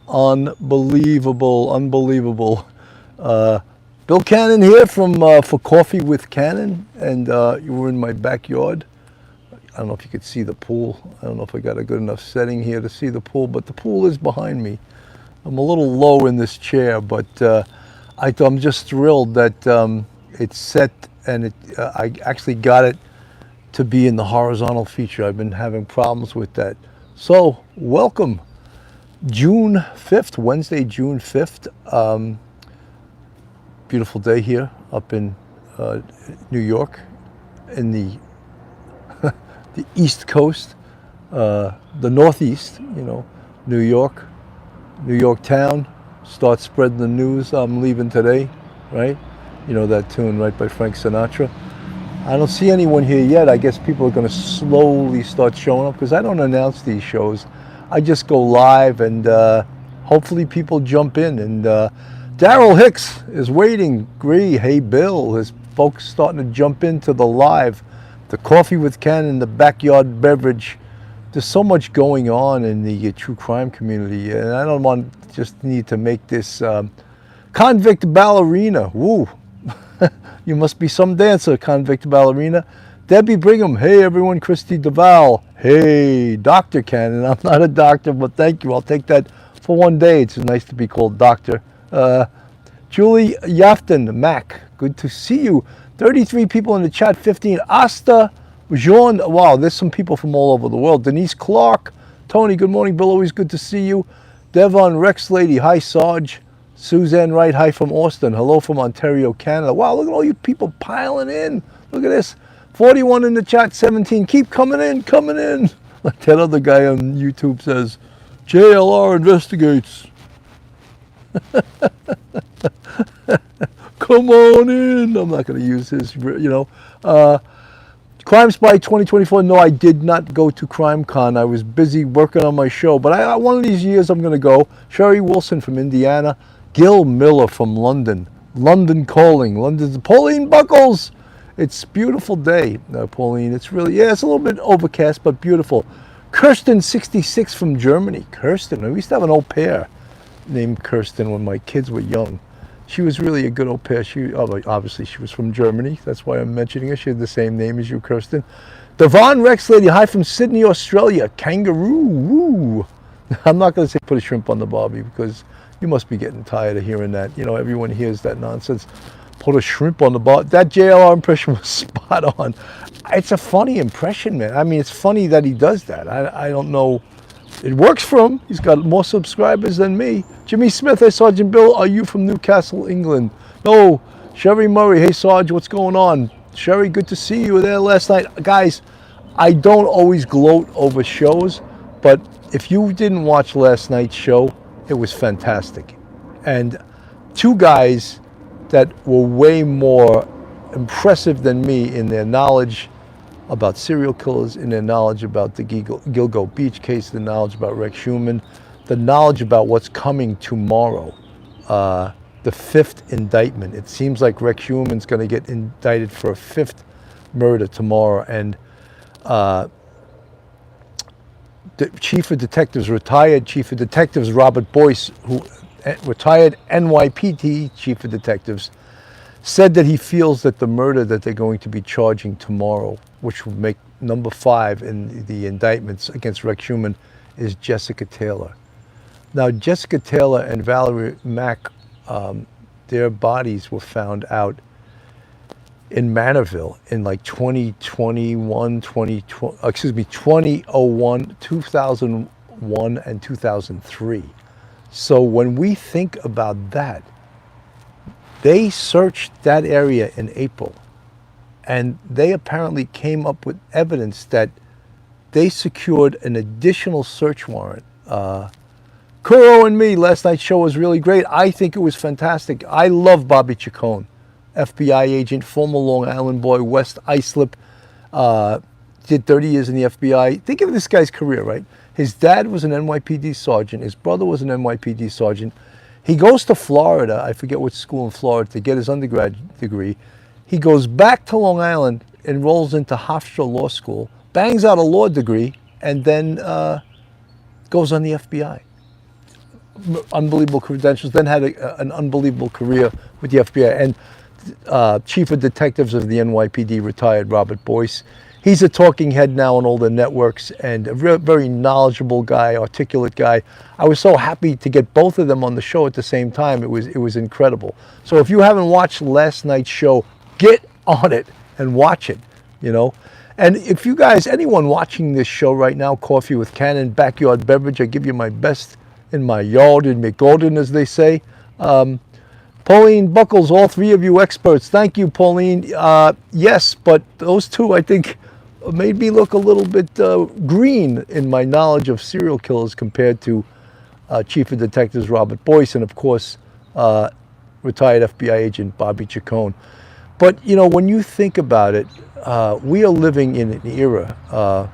Unbelievable, unbelievable. Bill Cannon here from for Coffee with Cannon, and you were in my backyard. I don't know if you could see the pool. I don't know if I got a good enough setting here to see the pool, but the pool is behind me. I'm a little low in this chair, but I'm just thrilled that it's set, and I actually got it to be in the horizontal feature. I've been having problems with that. So welcome, June 5th, Wednesday, June 5th. Beautiful day here up in New York, in the the East Coast, the Northeast, New York town. Start spreading the news. I'm leaving today, right? You know that tune, right, by Frank Sinatra. I don't see anyone here yet. I guess people are going to slowly start showing up because I don't announce these shows. I just go live, and hopefully people jump in. And Daryl Hicks is waiting. Great. Hey, Bill. His folks starting to jump into the live. The Coffee with Cannon, the backyard beverage. There's so much going on in the true crime community, and I don't need to make this convict ballerina. Woo. You must be some dancer, convict ballerina. Debbie Brigham. Hey, everyone. Christy Duval. Hey, Dr. Cannon. I'm not a doctor, but thank you. I'll take that for one day. It's nice to be called doctor. Julie Yafton. Mac. Good to see you. 33 people in the chat. 15. Asta. Jean. Wow, there's some people from all over the world. Denise Clark. Tony. Good morning, Bill. Always good to see you. Devon. Rex Lady. Hi, Sarge. Suzanne Wright, hi from Austin. Hello from Ontario, Canada. Wow, look at all you people piling in. Look at this. 41 in the chat, 17. Keep coming in, coming in. Like that other guy on YouTube says, JLR investigates. Come on in. I'm not going to use his, Crime Spy 2024. No, I did not go to CrimeCon. I was busy working on my show. But one of these years I'm going to go. Sherry Wilson from Indiana. Gil Miller from London. London calling. London's Pauline Buckles. It's a beautiful day, Pauline. It's really, it's a little bit overcast, but beautiful. Kirsten 66 from Germany. Kirsten, I used to have an au pair named Kirsten when my kids were young. She was really a good au pair. Obviously she was from Germany. That's why I'm mentioning her. She had the same name as you, Kirsten. Devon Rex Lady, hi from Sydney, Australia. Kangaroo, woo. I'm not going to say put a shrimp on the barbie because you must be getting tired of hearing that. Everyone hears that nonsense. Put a shrimp on the barbie. That JLR impression was spot on. It's a funny impression, man. I mean, it's funny that he does that. I don't know. It works for him. He's got more subscribers than me. Jimmy Smith, hey, Sergeant Bill, are you from Newcastle, England? No. Sherry Murray, hey, Sarge, what's going on? Sherry, good to see you there last night. Guys, I don't always gloat over shows, but if you didn't watch last night's show, it was fantastic. And two guys that were way more impressive than me in their knowledge about serial killers, in their knowledge about the Gilgo Beach case, the knowledge about Rex Heuermann, the knowledge about what's coming tomorrow, the fifth indictment. It seems like Rex Heuermann's going to get indicted for a fifth murder tomorrow, and the Chief of Detectives, retired Chief of Detectives Robert Boyce, who retired NYPD Chief of Detectives, said that he feels that the murder that they're going to be charging tomorrow, which will make number 5 in the indictments against Rex Heuermann, is Jessica Taylor. Now, Jessica Taylor and Valerie Mack, their bodies were found out in Manorville in like 2001, 2001, and 2003. So when we think about that, they searched that area in April, and they apparently came up with evidence that they secured an additional search warrant. Kuro and me, last night's show was really great. I think it was fantastic. I love Bobby Chacon, FBI agent, former Long Island boy, West Islip, did 30 years in the FBI. Think of this guy's career, right? His dad was an NYPD sergeant. His brother was an NYPD sergeant. He goes to Florida, I forget which school in Florida, to get his undergrad degree. He goes back to Long Island, enrolls into Hofstra Law School, bangs out a law degree, and then goes on the FBI. unbelievable credentials, then had an unbelievable career with the FBI, and chief of detectives of the NYPD, retired Robert Boyce. He's a talking head now on all the networks, and a very knowledgeable guy, articulate guy. I was so happy to get both of them on the show at the same time. It was incredible. So if you haven't watched last night's show, get on it and watch it, you know. And if you guys, anyone watching this show right now, Coffee with Cannon, backyard beverage, I give you my best in my yard in McGolden, as they say. Pauline Buckles, all three of you experts. Thank you, Pauline. Yes, but those two, I think, made me look a little bit green in my knowledge of serial killers compared to Chief of Detectives Robert Boyce and, of course, retired FBI agent Bobby Chacon. But, you know, when you think about it, we are living in an era.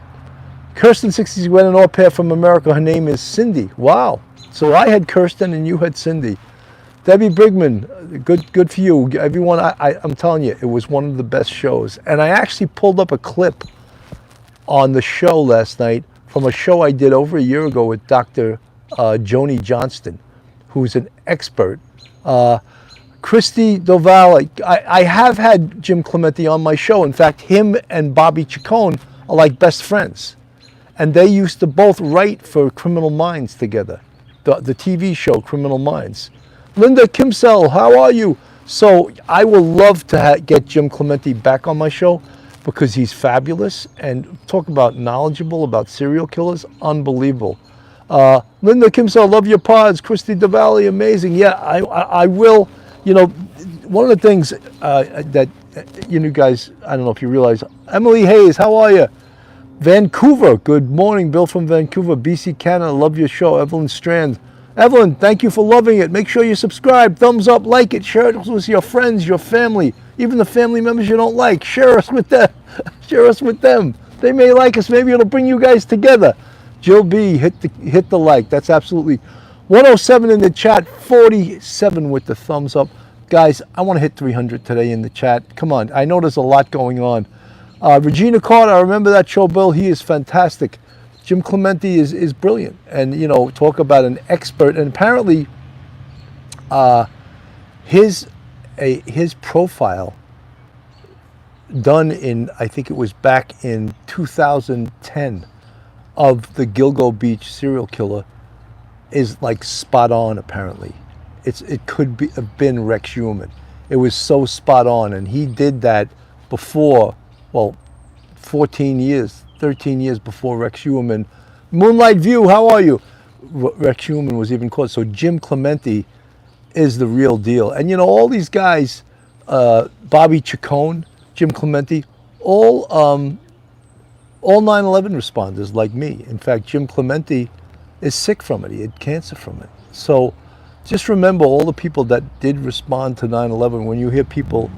Kirsten 60 went an au pair from America. Her name is Cindy. Wow. So I had Kirsten and you had Cindy. Debbie Brigman, good for you. Everyone, I'm telling you, it was one of the best shows. And I actually pulled up a clip on the show last night from a show I did over a year ago with Dr. Joni Johnston, who's an expert. Christy Doval, I have had Jim Clemente on my show. In fact, him and Bobby Chacon are like best friends. And they used to both write for Criminal Minds together, the TV show Criminal Minds. Linda Kimsell, how are you? So I will love to get Jim Clemente back on my show because he's fabulous and talk about knowledgeable about serial killers, unbelievable. Linda Kimsell, love your pods. Christy DeValley, amazing. Yeah, I will. You know, one of the things that you guys, I don't know if you realize, Emily Hayes, how are you? Vancouver, good morning, Bill from Vancouver. BC Canada, love your show. Evelyn Strand. Evelyn, thank you for loving it. Make sure you subscribe, thumbs up, like it, share it with your friends, your family, even the family members you don't like. Share us with them. Share us with them. They may like us. Maybe it'll bring you guys together. Jill B, hit the like. That's absolutely 107 in the chat, 47 with the thumbs up. Guys, I want to hit 300 today in the chat. Come on. I know there's a lot going on. Regina Carter, I remember that show, Bill. He is fantastic. Jim Clemente is brilliant, and you know, talk about an expert. And apparently, his profile done in, I think it was back in 2010, of the Gilgo Beach serial killer is like spot on. Apparently, it could have been Rex Heuermann. It was so spot on, and he did that before. Well, 13 years before Rex Heuermann. Moonlight View, how are you? Rex Heuermann was even caught. So Jim Clemente is the real deal. And you know, all these guys, Bobby Chacon, Jim Clemente, all 9/11 responders like me. In fact, Jim Clemente is sick from it. He had cancer from it. So just remember all the people that did respond to 9/11. When you hear people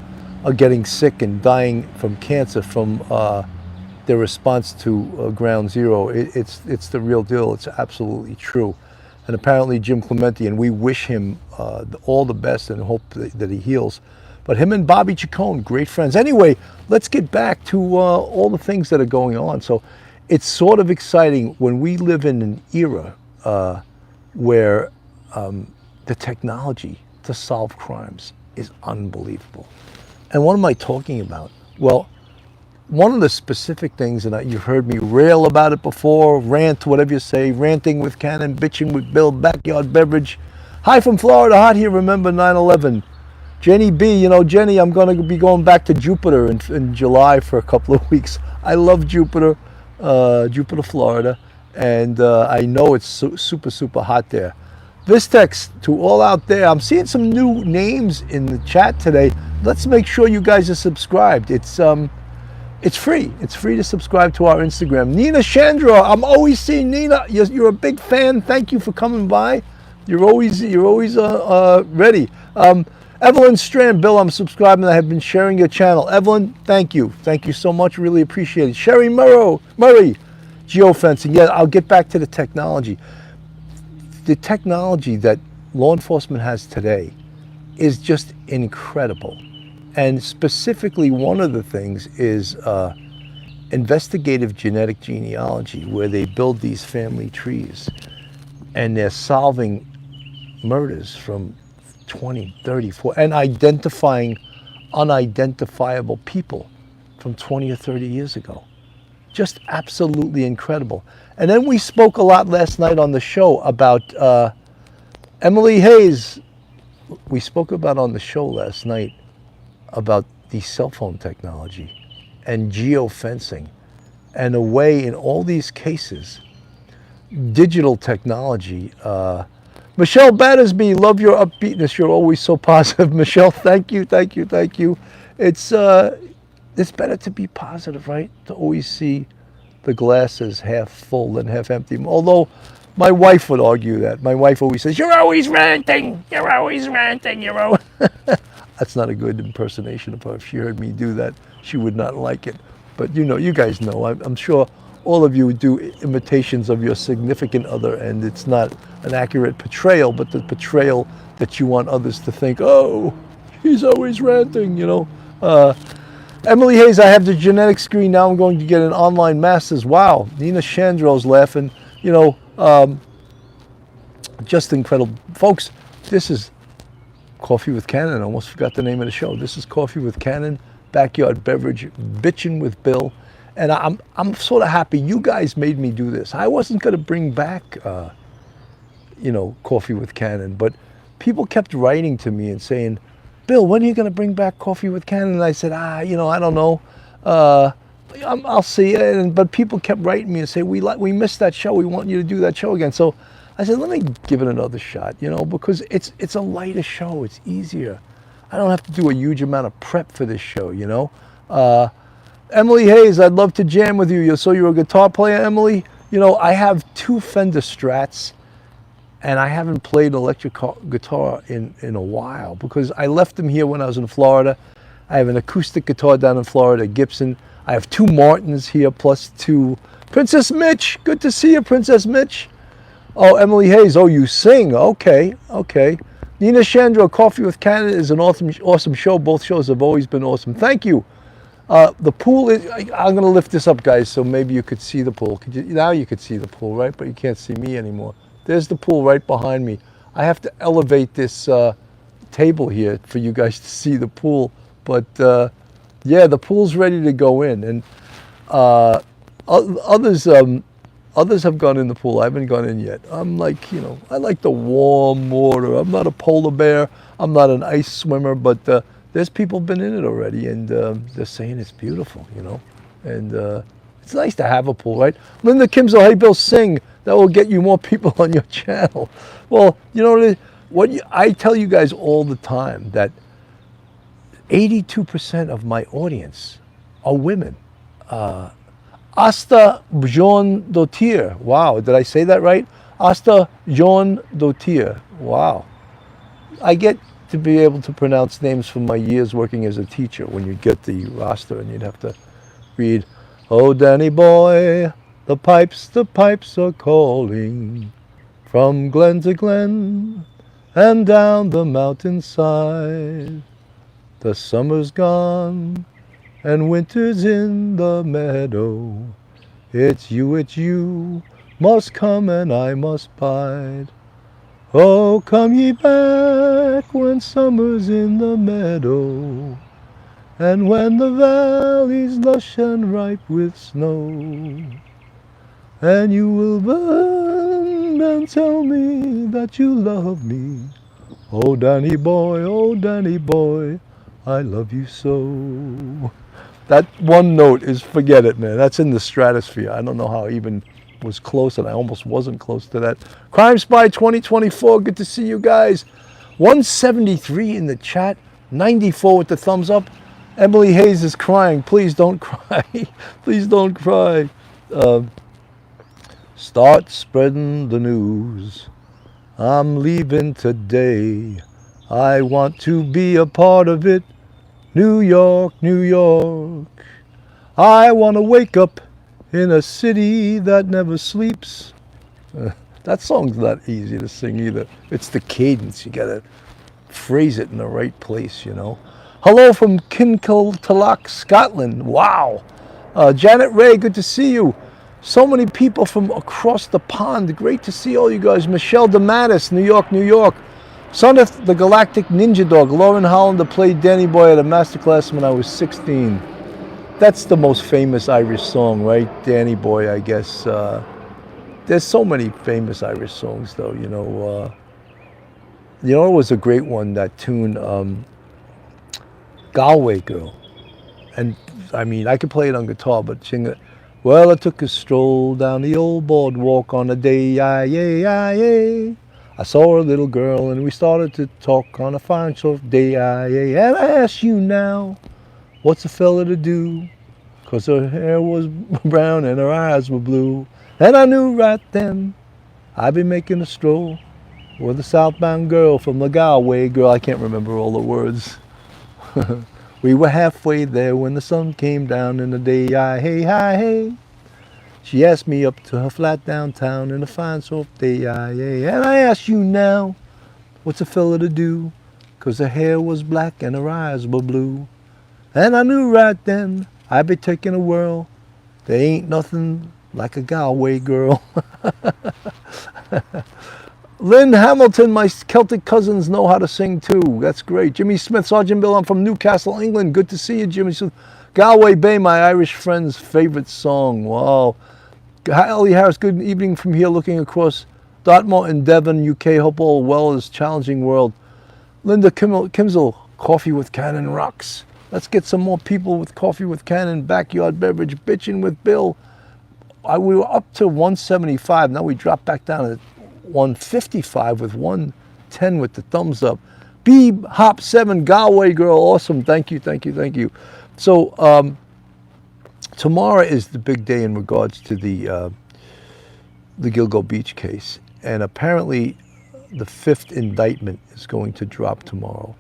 are getting sick and dying from cancer from their response to Ground Zero, it's the real deal. It's absolutely true. And apparently Jim Clemente, and we wish him all the best and hope that he heals. But him and Bobby Chacon, great friends. Anyway, let's get back to all the things that are going on. So it's sort of exciting when we live in an era where the technology to solve crimes is unbelievable. And what am I talking about? Well, one of the specific things, and you've heard me rail about it before, rant, whatever you say, ranting with Cannon, bitching with Bill, backyard beverage. Hi from Florida, hot here, remember 9/11. Jenny B, you know, Jenny, I'm going to be going back to Jupiter in July for a couple of weeks. I love Jupiter, Florida, and I know it's super hot there. Vistex, to all out there, I'm seeing some new names in the chat today. Let's make sure you guys are subscribed. It's free. It's free to subscribe to our Instagram. Nina Chandra, I'm always seeing Nina. You're a big fan. Thank you for coming by. You're always ready. Evelyn Strand, Bill, I'm subscribing. I have been sharing your channel. Evelyn, thank you. Thank you so much. Really appreciate it. Sherry Murray, geofencing. Yeah, I'll get back to the technology. The technology that law enforcement has today is just incredible. And specifically, one of the things is investigative genetic genealogy, where they build these family trees and they're solving murders from 20, 30, 40, and identifying unidentifiable people from 20 or 30 years ago. Just absolutely incredible. And then we spoke a lot last night on the show about Emily Hayes. We spoke about on the show last night about the cell phone technology and geofencing, and a way in all these cases, digital technology. Michelle Battersby, love your upbeatness. You're always so positive. Michelle, thank you, thank you, thank you. It's better to be positive, right? To always see the glass as half full than half empty. Although my wife would argue that. My wife always says, "You're always ranting. You're always ranting. You're always." That's not a good impersonation of her. If she heard me do that, she would not like it. But you know, you guys know. I'm sure all of you do imitations of your significant other, and it's not an accurate portrayal, but the portrayal that you want others to think, "Oh, he's always ranting," you know. Emily Hayes, I have the genetic screen now. I'm going to get an online master's. Wow. Nina Chandro's laughing. You know, just incredible. Folks, this is Coffee with Cannon. I almost forgot the name of the show. This is Coffee with Cannon, backyard beverage, bitching with Bill. And I'm sort of happy you guys made me do this. I wasn't going to bring back, you know, Coffee with Cannon, but people kept writing to me and saying, "Bill, when are you going to bring back Coffee with Cannon?" And I said, you know, I don't know. I'll see. But people kept writing me and say, we missed that show. We want you to do that show again. So I said, let me give it another shot, you know, because it's a lighter show. It's easier. I don't have to do a huge amount of prep for this show, you know. Emily Hayes, I'd love to jam with you. So you're a guitar player, Emily? You know, I have 2 Fender Strats, and I haven't played electric guitar in a while because I left them here when I was in Florida. I have an acoustic guitar down in Florida, Gibson. I have 2 Martins here, plus 2. Princess Mitch, good to see you, Princess Mitch. Oh, Emily Hayes, oh, you sing. Okay, okay. Nina Chandro, Coffee with Cannon is an awesome show. Both shows have always been awesome. Thank you. The pool is, I'm going to lift this up, guys, so maybe you could see the pool. Now you could see the pool, right? But you can't see me anymore. There's the pool right behind me. I have to elevate this table here for you guys to see the pool. But yeah, the pool's ready to go in. And others have gone in the pool. I haven't gone in yet. I'm like, you know, I like the warm water. I'm not a polar bear. I'm not an ice swimmer, but there's people been in it already, and they're saying it's beautiful, you know. And it's nice to have a pool, right? Linda Kim's, hey, Bill, sing. That will get you more people on your channel. Well, you know what? I tell you guys all the time that 82% of my audience are women. Asta Jean Dotier. Wow, did I say that right? Asta Jean Dotier. Wow. I get to be able to pronounce names from my years working as a teacher when you get the roster and you'd have to read, "Oh, Danny boy, the pipes are calling from glen to glen and down the mountainside. The summer's gone and winter's in the meadow. It's you must come and I must bide. Oh, come ye back when summer's in the meadow, and when the valley's lush and ripe with snow. And you will burn and tell me that you love me. Oh, Danny boy, I love you so." That one note is, forget it, man. That's in the stratosphere. I don't know how I even was close, and I almost wasn't close to that. Crime Spy 2024, good to see you guys. 173 in the chat, 94 with the thumbs up. Emily Hayes is crying. Please don't cry. Please don't cry. Start spreading the news. I'm leaving today. I want to be a part of it. New York, New York. I want to wake up in a city that never sleeps. That song's not easy to sing either. It's the cadence. You got to phrase it in the right place, you know. Hello from Kinkeltalock, Scotland. Wow. Janet Ray, good to see you. So many people from across the pond. Great to see all you guys. Michelle DeMattis, New York, New York. Son of the Galactic Ninja Dog, Lauren Hollander played Danny Boy at a masterclass when I was 16. That's the most famous Irish song, right? Danny Boy, I guess. There's so many famous Irish songs, though. It was a great one, that tune, Galway Girl. And I mean, I could play it on guitar, but sing it. Well, I took a stroll down the old boardwalk on a day, I saw a little girl and we started to talk on a fine sort of day, and I asked you now, what's a fella to do? 'Cause her hair was brown and her eyes were blue. And I knew right then I'd be making a stroll with a southbound girl from the Galway Girl. I can't remember all the words. We were halfway there when the sun came down in the day, hey. She asked me up to her flat downtown in a fine soft day, and I asked you now, what's a fella to do? 'Cause her hair was black and her eyes were blue. And I knew right then I'd be taking a whirl. There ain't nothing like a Galway girl. Lynn Hamilton, my Celtic cousins know how to sing too. That's great. Jimmy Smith, Sergeant Bill, I'm from Newcastle, England. Good to see you, Jimmy Smith. Galway Bay, my Irish friend's favorite song. Wow. Ellie Harris, good evening from here, looking across Dartmoor in Devon, UK. Hope all well is challenging world. Linda Kimsel, Coffee with Cannon rocks. Let's get some more people with Coffee with Cannon, backyard beverage, bitching with Bill. We were up to 175. Now we dropped back down to 155 with 110 with the thumbs up. Beeb Hop 7, Galway Girl, awesome. Thank you. So tomorrow is the big day in regards to the Gilgo Beach case, and apparently the 5th indictment is going to drop tomorrow.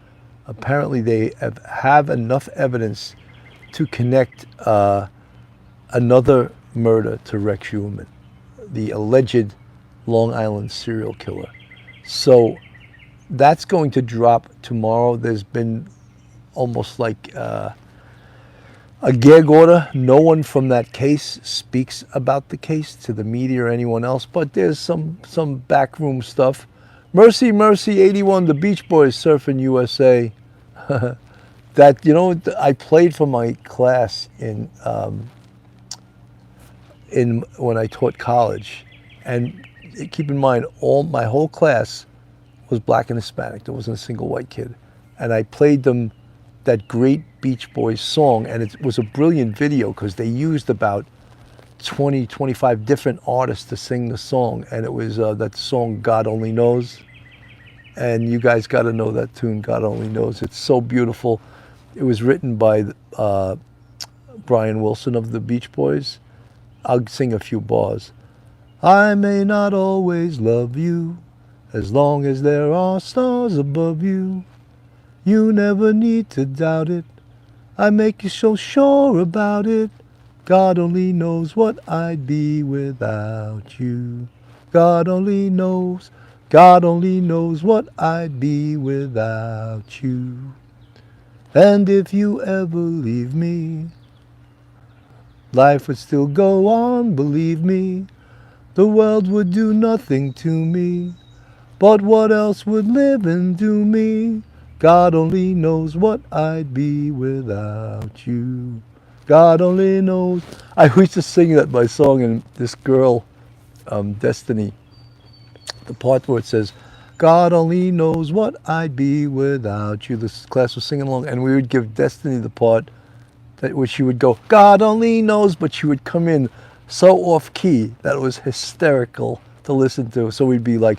Apparently they have enough evidence to connect another murder to Rex Heuermann, the alleged Long Island serial killer. So that's going to drop tomorrow. There's been almost like a gag order. No one from that case speaks about the case to the media or anyone else, but there's some backroom stuff. Mercy 81, the Beach Boys, Surfing USA. That, I played for my class in when I taught college, and keep in mind, my whole class was black and Hispanic. There wasn't a single white kid, and I played them that great Beach Boys song, and it was a brilliant video because they used about 25 different artists to sing the song, and it was that song God Only Knows, and you guys got to know that tune, God Only Knows. It's so beautiful. It was written by Brian Wilson of the Beach Boys. I'll sing a few bars. I may not always love you, as long as there are stars above you. You never need to doubt it. I make you so sure about it. God only knows what I'd be without you. God only knows what I'd be without you. And if you ever leave me, life would still go on, believe me. The world would do nothing to me, but what else would live and do me? God only knows what I'd be without you. God only knows. I used to sing that my song, and this girl, Destiny, the part where it says, God only knows what I'd be without you. This class was singing along, and we would give Destiny the part where she would go, God only knows, but she would come in so off key that it was hysterical to listen to. So we'd be like,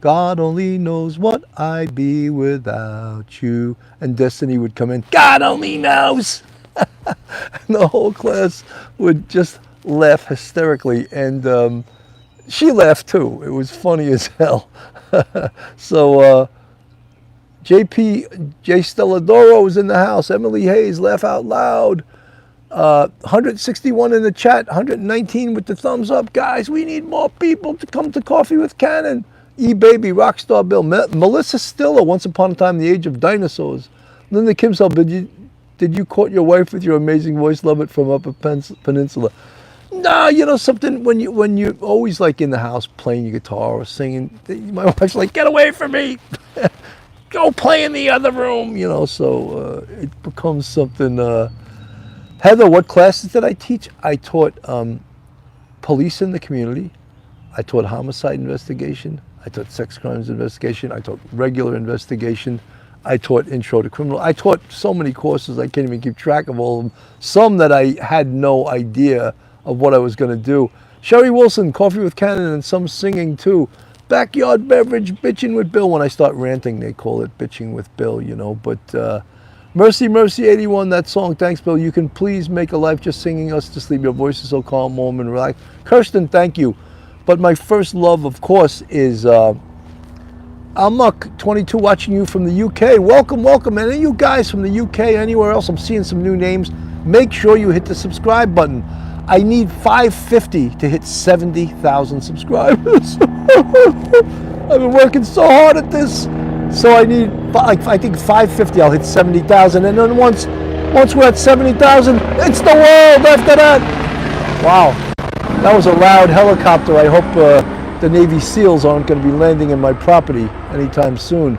God only knows what I'd be without you. And Destiny would come in, God only knows. And the whole class would just laugh hysterically. And she laughed too. It was funny as hell. So J. Stelladoro was in the house. Emily Hayes, laugh out loud. 161 in the chat, 119 with the thumbs up. Guys, we need more people to come to Coffee with Cannon. E-Baby, Rockstar Bill, Melissa Stiller, Once Upon a Time, The Age of Dinosaurs. Linda Kimsel, did you court your wife with your amazing voice? Love it from Upper Peninsula. No, something when you're always like in the house playing your guitar or singing, my wife's like, get away from me. go play in the other room, you know, so it becomes something. Heather, what classes did I teach? I taught police in the community. I taught homicide investigation. I taught sex crimes investigation. I taught regular investigation. I taught intro to criminal. I taught so many courses I can't even keep track of all of them. Some that I had no idea of what I was going to do. Sherry Wilson, Coffee with Cannon, and some singing too. Backyard beverage, bitching with Bill. When I start ranting, they call it bitching with Bill, you know. But Mercy, Mercy 81, that song. Thanks, Bill. You can please make a life just singing us to sleep. Your voice is so calm, warm, and relaxed. Kirsten, thank you. But my first love, of course, is Almuck 22 watching you from the UK. Welcome, welcome. And any of you guys from the UK, anywhere else, I'm seeing some new names. Make sure you hit the subscribe button. I need 550 to hit 70,000 subscribers. I've been working so hard at this. So I need, I think 550, I'll hit 70,000. And then once we're at 70,000, it's the world after that. Wow, that was a loud helicopter. I hope the Navy SEALs aren't going to be landing in my property anytime soon.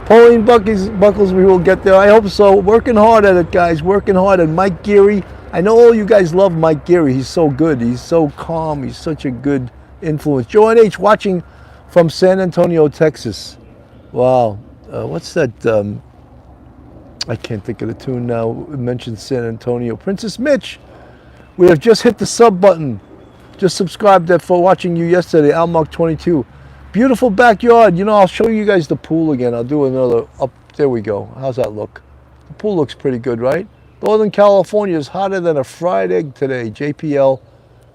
Pauline Buckles, we will get there. I hope so. Working hard at it, guys. Working hard. And Mike Geary, I know all you guys love Mike Geary. He's so good. He's so calm. He's such a good influence. Joanne H. watching from San Antonio, Texas. Wow. What's that? I can't think of the tune now. It mentioned San Antonio. Princess Mitch, we have just hit the sub button. Just subscribed for watching you yesterday. Almark 22. Beautiful backyard. You know, I'll show you guys the pool again. I'll do another up. There we go. How's that look? The pool looks pretty good, right? Northern California is hotter than a fried egg today. JPL,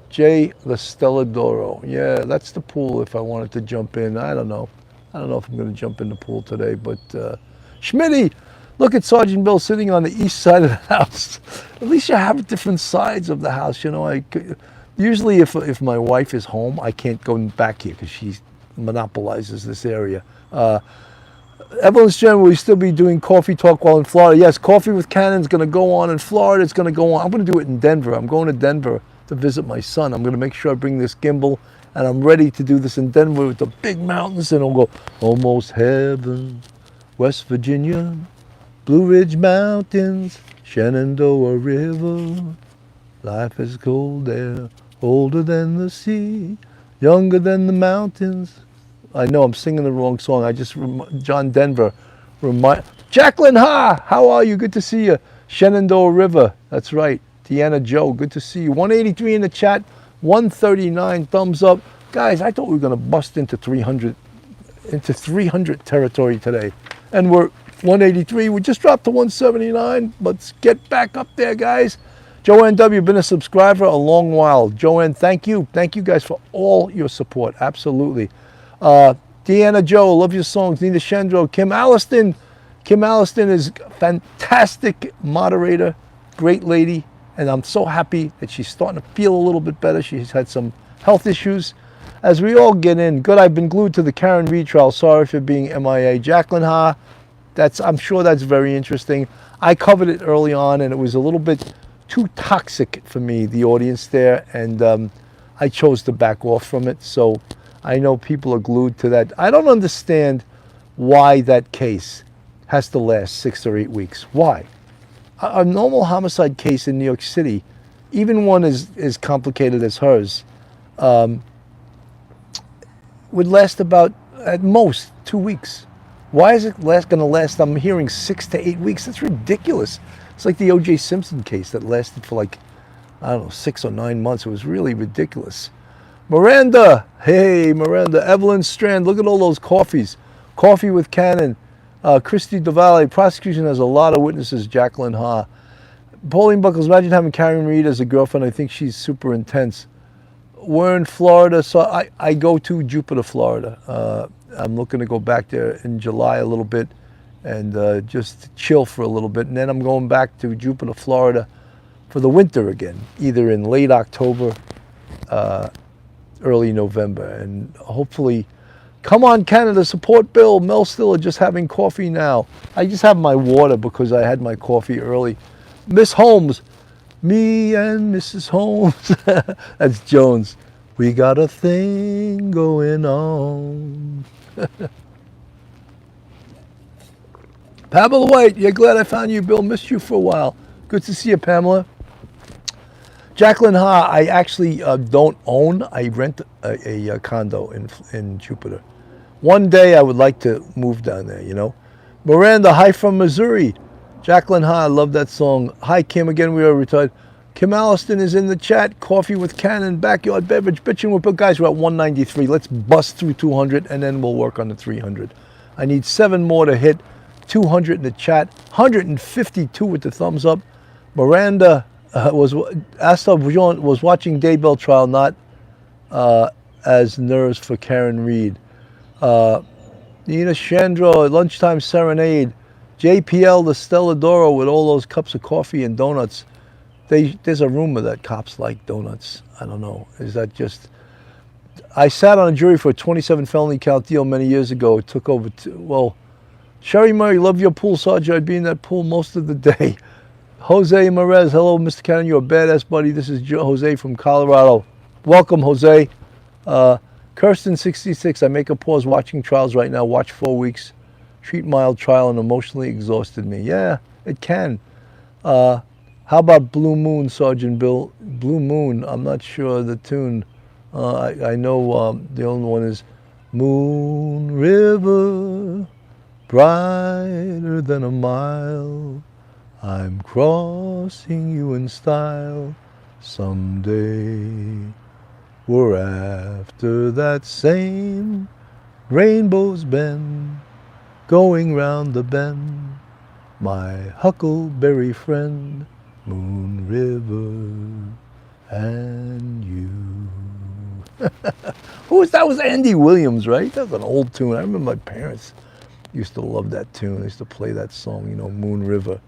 J. La Stella D'Oro. Yeah, that's the pool if I wanted to jump in. I don't know. I don't know if I'm going to jump in the pool today, but Schmitty, look at Sergeant Bill sitting on the east side of the house. At least you have different sides of the house. You know, usually if my wife is home, I can't go back here because she monopolizes this area. Evelyn's Jen, will you still be doing coffee talk while in Florida? Yes, Coffee with Cannon's going to go on in Florida. It's going to go on. I'm going to do it in Denver. I'm going to Denver to visit my son. I'm going to make sure I bring this gimbal, and I'm ready to do this in Denver with the big mountains, and I'll go almost heaven, West Virginia, Blue Ridge Mountains, Shenandoah River. Life is cold there, older than the sea, younger than the mountains. I know I'm singing the wrong song. John Denver. Jacqueline Ha, how are you? Good to see you. Shenandoah River, that's right. Deanna Joe, good to see you. 183 in the chat, 139 thumbs up. Guys, I thought we were going to bust into 300 territory today. And we're 183. We just dropped to 179. Let's get back up there, guys. Joanne W., been a subscriber a long while. Joanne, thank you. Thank you guys for all your support. Absolutely. Deanna Joe, love your songs. Nina Shandro, Kim Alliston. Kim Alliston is a fantastic moderator, great lady, and I'm so happy that she's starting to feel a little bit better. She's had some health issues. As we all get in, good, I've been glued to the Karen Reed trial. Sorry for being MIA. Jacqueline Ha, I'm sure that's very interesting. I covered it early on, and it was a little bit too toxic for me, the audience there, and I chose to back off from it. So I know people are glued to that. I don't understand why that case has to last 6 or 8 weeks. Why? A normal homicide case in New York City, even one as complicated as hers, would last about, at most, 2 weeks. Why is it going to last, I'm hearing 6 to 8 weeks? That's ridiculous. It's like the O.J. Simpson case that lasted for like, I don't know, 6 or 9 months. It was really ridiculous. Miranda, hey, Miranda. Evelyn Strand, look at all those coffees. Coffee with Cannon. Christy DeValle, prosecution has a lot of witnesses. Jacqueline Ha. Pauline Buckles, imagine having Karen Reed as a girlfriend. I think she's super intense. We're in Florida, so I go to Jupiter, Florida. I'm looking to go back there in July a little bit and just chill for a little bit. And then I'm going back to Jupiter, Florida for the winter again, either in late October, early November. And hopefully, come on, Canada, support Bill. Mel Stiller just having coffee now. I just have my water because I had my coffee early. Miss Holmes, me and Mrs. Holmes. That's Jones. We got a thing going on. Pamela White, you're glad I found you, Bill. Missed you for a while. Good to see you, Pamela. Jacqueline Ha, I actually don't own. I rent a condo in Jupiter. One day I would like to move down there, you know. Miranda, hi from Missouri. Jacqueline Ha, I love that song. Hi, Kim, again, we are retired. Kim Alliston is in the chat. Coffee with Cannon, backyard beverage, bitching with Bill. Guys, we're at 193. Let's bust through 200, and then we'll work on the 300. I need 7 more to hit 200 in the chat. 152 with the thumbs up. Miranda Asta was watching Daybell trial, not as nerves for Karen Reed. Nina Chandra, lunchtime serenade. JPL, the Stelladoro with all those cups of coffee and donuts. There's a rumor that cops like donuts. I don't know. Is that just... I sat on a jury for a 27 felony count deal many years ago. It took over... Well, Sherry Murray, love your pool, Sergeant. I'd be in that pool most of the day. Jose Merez, hello, Mr. Cannon. You're a badass, buddy. This is Jose from Colorado. Welcome, Jose. Kirsten, 66. I make a pause watching trials right now. Watch 4 weeks. Treat mild trial and emotionally exhausted me. Yeah, it can. How about Blue Moon, Sergeant Bill? Blue Moon, I'm not sure the tune. I know the only one is Moon River, brighter than a mile. I'm crossing you in style someday. We're after that same rainbow's bend, going round the bend. My huckleberry friend, Moon River, and you. Who was that? Was Andy Williams, right? That was an old tune. I remember my parents used to love that tune. They used to play that song, you know, Moon River.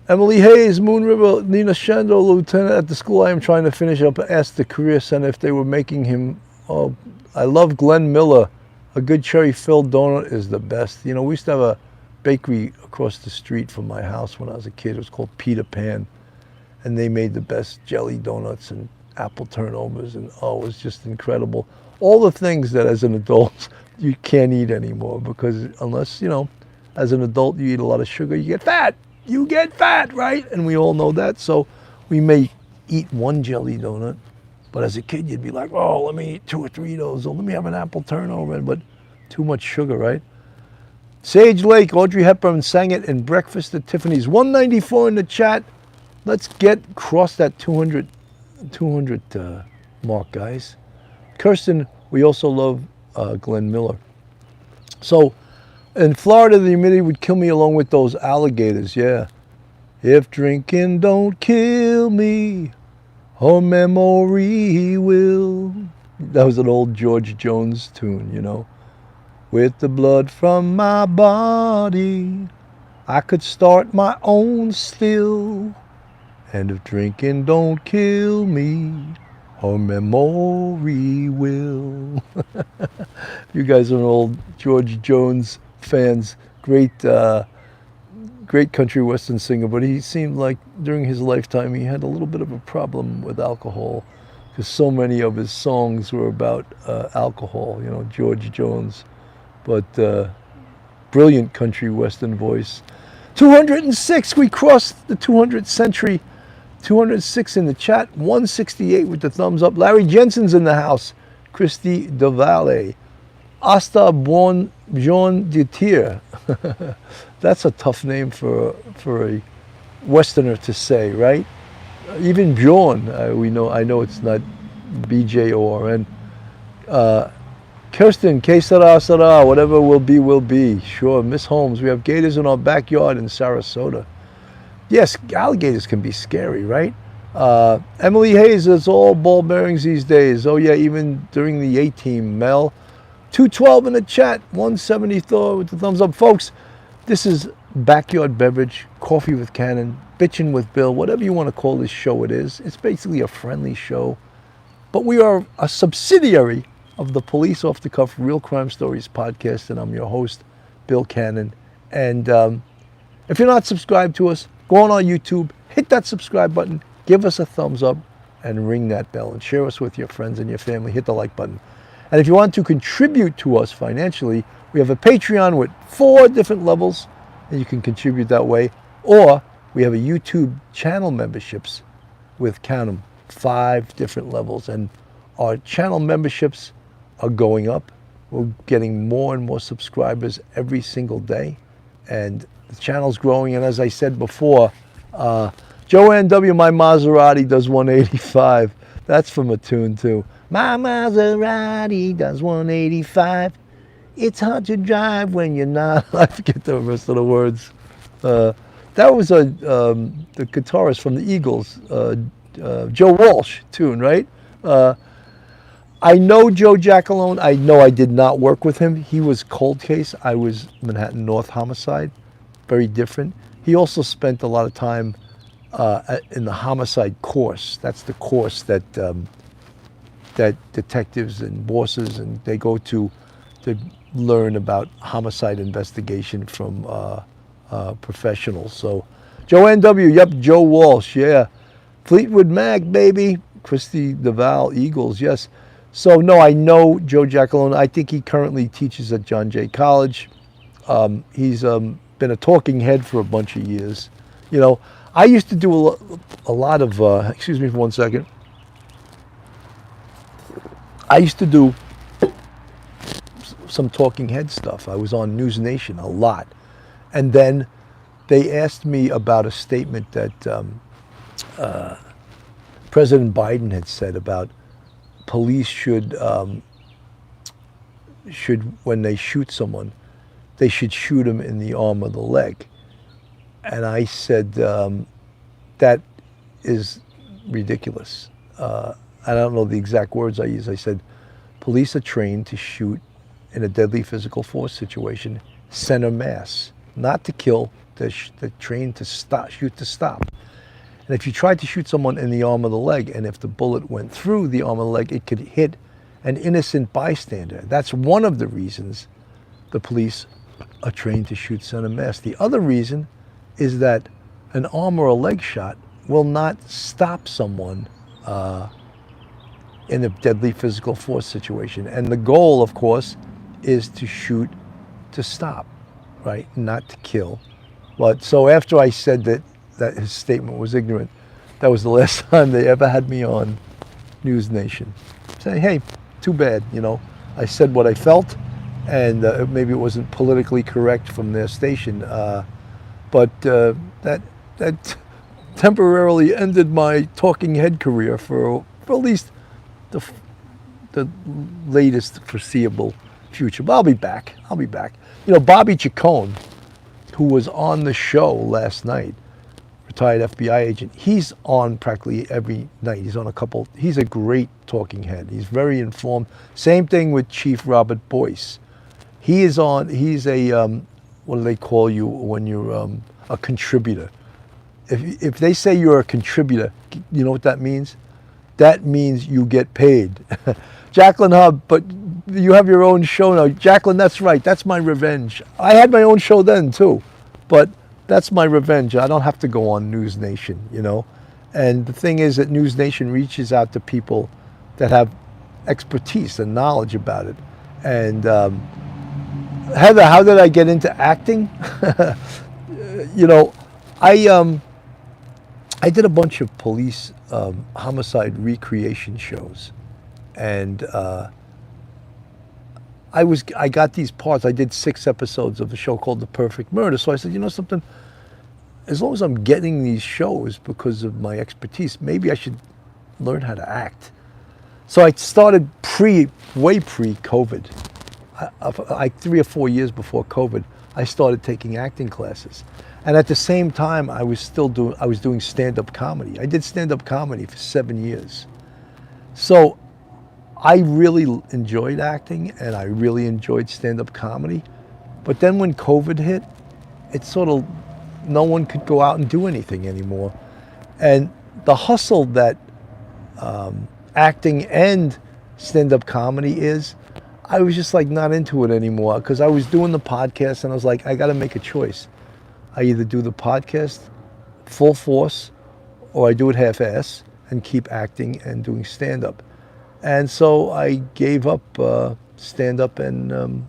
Emily Hayes, Moon River. Nina Shando, lieutenant at the school I am trying to finish up, asked the career center if they were making him. Oh, I love Glenn Miller. A good cherry-filled donut is the best. You know, we used to have a bakery across the street from my house when I was a kid. It was called Peter Pan, and they made the best jelly donuts and apple turnovers, and oh, it was just incredible. All the things that as an adult you can't eat anymore, because unless, you know, as an adult you eat a lot of sugar, you get fat. You get fat, right? And we all know that. So we may eat one jelly donut, but as a kid you'd be like, oh, let me eat 2 or 3 of those, or let me have an apple turnover, but too much sugar, right? Sage Lake, Audrey Hepburn sang it in Breakfast at Tiffany's. 194 in the chat. Let's cross that 200 mark, guys. Kirsten, we also love Glenn Miller. So in Florida, the humidity would kill me along with those alligators, yeah. If drinking don't kill me, her memory will. That was an old George Jones tune, you know. With the blood from my body, I could start my own still. And if drinking don't kill me, her memory will. You guys are old George Jones fans. Great country western singer, but he seemed like during his lifetime he had a little bit of a problem with alcohol, because so many of his songs were about alcohol, you know, George Jones. But brilliant country western voice. 206, we crossed the 200th century. 206 in the chat, 168 with the thumbs up. Larry Jensen's in the house. Christy DeValle. Asta Bon Jean de Tir. That's a tough name for a Westerner to say, right? Even Bjorn, I know it's not B-J-O-R-N. Kirsten, que sera, sera, whatever will be, will be. Sure, Miss Holmes, we have gators in our backyard in Sarasota. Yes, alligators can be scary, right? Emily Hayes, it's all ball bearings these days. Oh yeah, even during the A-team, Mel. 212 in the chat, 174 with the thumbs up. Folks, this is Backyard Beverage, Coffee with Cannon, Bitchin' with Bill, whatever you want to call this show it is. It's basically a friendly show. But we are a subsidiary of the Police Off the Cuff Real Crime Stories podcast, and I'm your host, Bill Cannon. And if you're not subscribed to us, go on our YouTube, hit that subscribe button, give us a thumbs up, and ring that bell, and share us with your friends and your family. Hit the like button. And if you want to contribute to us financially, we have a Patreon with 4 different levels, and you can contribute that way. Or we have a YouTube channel memberships with Canon, 5 different levels. And our channel memberships are going up. We're getting more and more subscribers every single day. And the channel's growing. And as I said before, Joanne W., my Maserati does 185. That's from a tune too. My Maserati does 185. It's hard to drive when you're not. I forget the rest of the words. That was the guitarist from the Eagles, Joe Walsh tune, right? I know Joe Giacalone. I know I did not work with him. He was cold case. I was Manhattan North homicide. Very different. He also spent a lot of time in the homicide course. That's the course that that detectives and bosses and they go to learn about homicide investigation from professionals. So Joanne W., yep, Joe Walsh, yeah. Fleetwood Mac, baby. Christy Duval, Eagles, yes. So no, I know Joe Giacalone. I think he currently teaches at John Jay College. He's been a talking head for a bunch of years. You know, I used to do a lot of, excuse me for 1 second. I used to do some talking head stuff. I was on News Nation a lot. And then they asked me about a statement that President Biden had said about police should, when they shoot someone, they should shoot him in the arm or the leg. And I said, that is ridiculous. I don't know the exact words I used. I said, police are trained to shoot in a deadly physical force situation, center mass, not to kill. They're trained to stop, shoot to stop. And if you tried to shoot someone in the arm or the leg, and if the bullet went through the arm or the leg, it could hit an innocent bystander. That's one of the reasons the police are trained to shoot center mass. The other reason is that an arm or a leg shot will not stop someone in a deadly physical force situation. And the goal, of course, is to shoot to stop, right? Not to kill. But so after I said that his statement was ignorant, that was the last time they ever had me on News Nation. Saying, hey, too bad, you know. I said what I felt, and maybe it wasn't politically correct from their station, but that temporarily ended my talking head career for at least the latest foreseeable future. But I'll be back. You know, Bobby Chacon, who was on the show last night, retired FBI agent, he's on practically every night. He's on a couple. He's a great talking head. He's very informed. Same thing with Chief Robert Boyce. He's a, what do they call you when you're a contributor? If they say you're a contributor, you know what that means? That means you get paid. Jacqueline Hub, but you have your own show now. Jacqueline, that's right. That's my revenge. I had my own show then too, but that's my revenge. I don't have to go on News Nation, you know. And the thing is that News Nation reaches out to people that have expertise and knowledge about it. And Heather, how did I get into acting? You know, I did a bunch of police homicide recreation shows, and I got these parts. I did 6 episodes of a show called The Perfect Murder. So I said, you know something, as long as I'm getting these shows because of my expertise, maybe I should learn how to act. So I started way pre-COVID. Like 3 or 4 years before COVID, I started taking acting classes. And at the same time, I was doing stand-up comedy. I did stand-up comedy for 7 years. So I really enjoyed acting, and I really enjoyed stand-up comedy. But then when COVID hit, it sort of, no one could go out and do anything anymore. And the hustle that acting and stand-up comedy is, I was just like not into it anymore, because I was doing the podcast and I was like, I got to make a choice. I either do the podcast full force, or I do it half-ass and keep acting and doing stand-up. And so I gave up stand-up and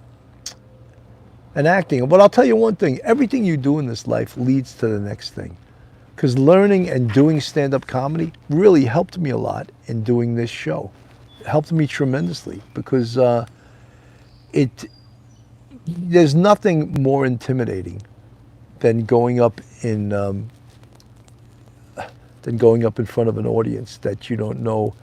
acting. But I'll tell you one thing, everything you do in this life leads to the next thing. Because learning and doing stand-up comedy really helped me a lot in doing this show. It helped me tremendously because there's nothing more intimidating than going up in front of an audience that you don't know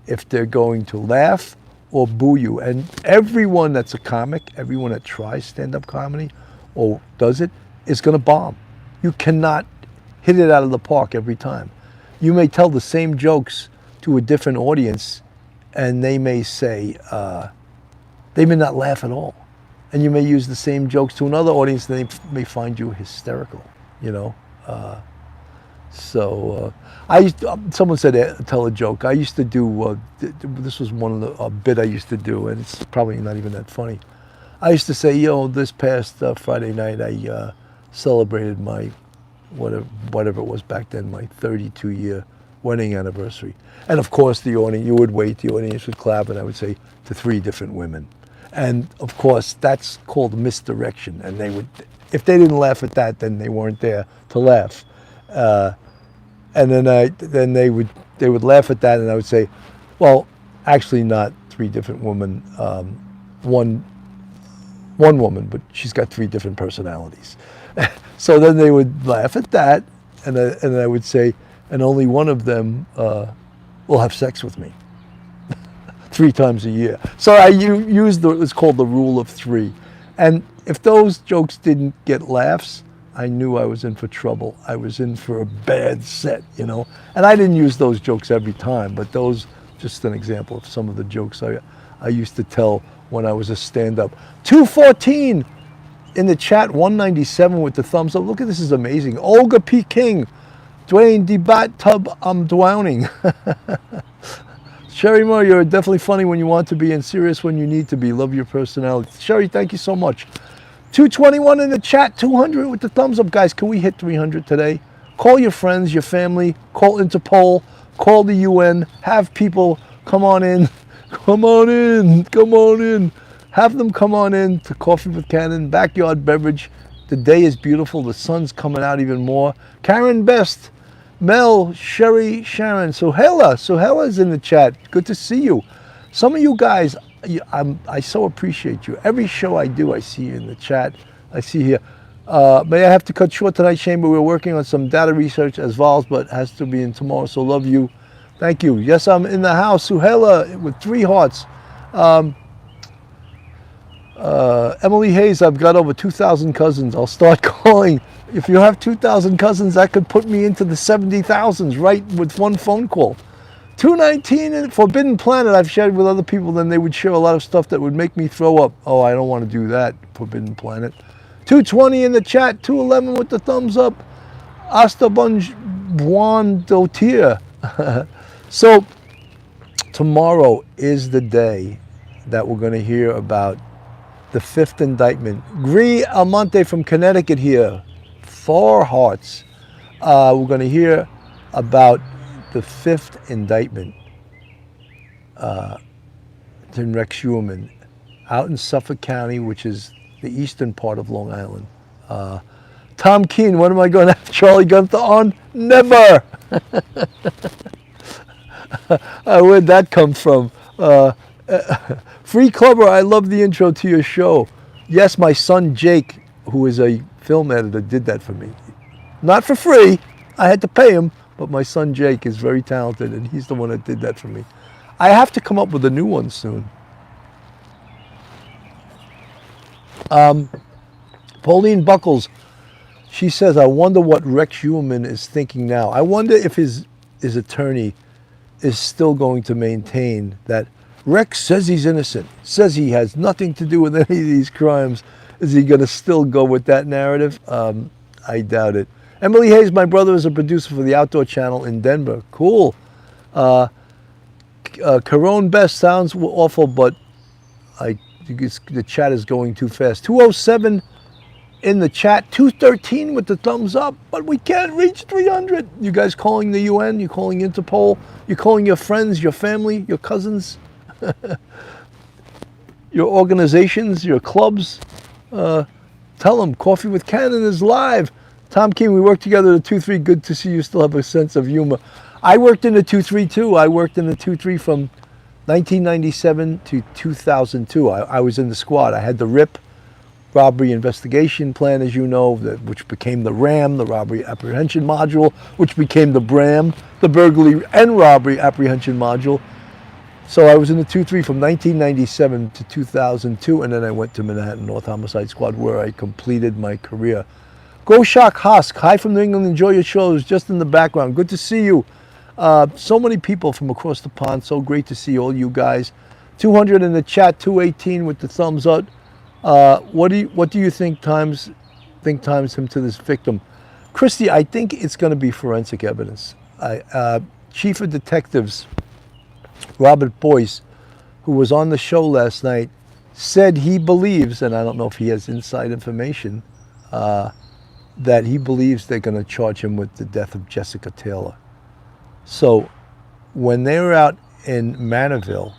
if they're going to laugh or boo you. And everyone that's a comic, everyone that tries stand-up comedy or does it, is going to bomb. You cannot hit it out of the park every time. You may tell the same jokes to a different audience and they may say, they may not laugh at all. And you may use the same jokes to another audience and they may find you hysterical, you know. Someone said, tell a joke. I used to do, this was one of the bit I used to do, and it's probably not even that funny. I used to say, this past Friday night, I celebrated my, whatever it was back then, my 32-year wedding anniversary. And of course, the audience, you would wait, the audience would clap, and I would say to 3 different women. And of course, that's called misdirection. And they would, if they didn't laugh at that, then they weren't there to laugh. And then they would laugh at that, and I would say, well, actually not 3 different women, one woman, but she's got 3 different personalities. So then they would laugh at that, and I would say, and only one of them will have sex with me 3 times a year. So I used it's called the rule of 3. And if those jokes didn't get laughs, I knew I was in for trouble. I was in for a bad set, you know. And I didn't use those jokes every time, but those, just an example of some of the jokes I used to tell when I was a stand-up. 214 in the chat, 197 with the thumbs up. Look at this, is amazing. Olga P. King, Dwayne Debat Tub, I'm drowning. Sherry Moore, you're definitely funny when you want to be and serious when you need to be. Love your personality. Sherry, thank you so much. 221 in the chat, 200 with the thumbs up. Guys, can we hit 300 today? Call your friends, your family, call Interpol, call the UN, have people come on in, come on in, come on in. Have them come on in to Coffee with Cannon, backyard beverage. The day is beautiful, the sun's coming out even more. Karen Best, Mel, Sherry, Sharon, Sohela's in the chat. Good to see you. Some of you guys, I so appreciate you. Every show I do, I see you in the chat. I see here. May I have to cut short tonight, Shane, but we're working on some data research as Vols, but has to be in tomorrow, so love you. Thank you. Yes, I'm in the house. Suhela with 3 hearts. Emily Hayes, I've got over 2,000 cousins. I'll start calling. If you have 2,000 cousins, that could put me into the 70,000s right with one phone call. 219 in Forbidden Planet, I've shared with other people, then they would share a lot of stuff that would make me throw up. Oh, I don't want to do that, Forbidden Planet. 220 in the chat, 211 with the thumbs up. Asta Buon Dotir. So, tomorrow is the day that we're going to hear about the 5th indictment. Gri Almonte from Connecticut here. 4 hearts. We're going to hear about the 5th indictment in Rex Heuermann out in Suffolk County, which is the eastern part of Long Island. Tom Keene, when am I going to have Charlie Gunther on? Never! Where'd that come from? Free Clubber, I love the intro to your show. Yes, my son Jake, who is a film editor, did that for me. Not for free, I had to pay him, but my son Jake is very talented and he's the one that did that for me. I have to come up with a new one soon. Pauline Buckles, she says, I wonder what Rex Heuermann is thinking now. I wonder if his attorney is still going to maintain that Rex says he's innocent, says he has nothing to do with any of these crimes. Is he going to still go with that narrative? I doubt it. Emily Hayes, my brother is a producer for the Outdoor Channel in Denver. Cool. Caron Best sounds awful, but the chat is going too fast. 207 in the chat, 213 with the thumbs up, but we can't reach 300. You guys calling the UN? You calling Interpol? You calling your friends, your family, your cousins? your organizations, your clubs, tell them Coffee with Cannon is live. Tom King, we worked together at the 2-3. Good to see you still have a sense of humor. I worked in the 2-3 too. I worked in the 2-3 from 1997 to 2002. I was in the squad. I had the RIP, Robbery Investigation Plan, as you know, which became the RAM, the Robbery Apprehension Module, which became the BRAM, the Burglary and Robbery Apprehension Module. So I was in the 2-3 from 1997 to 2002, and then I went to Manhattan North Homicide Squad, where I completed my career. Go Shock Husk, hi from New England, enjoy your shows, just in the background. Good to see you. So many people from across the pond, so great to see all you guys. 200 in the chat, 218 with the thumbs up. What do you think times him to this victim? Christy, I think it's going to be forensic evidence. Chief of Detectives Robert Boyce, who was on the show last night, said he believes, and I don't know if he has inside information, that he believes they're going to charge him with the death of Jessica Taylor. So when they were out in Manorville,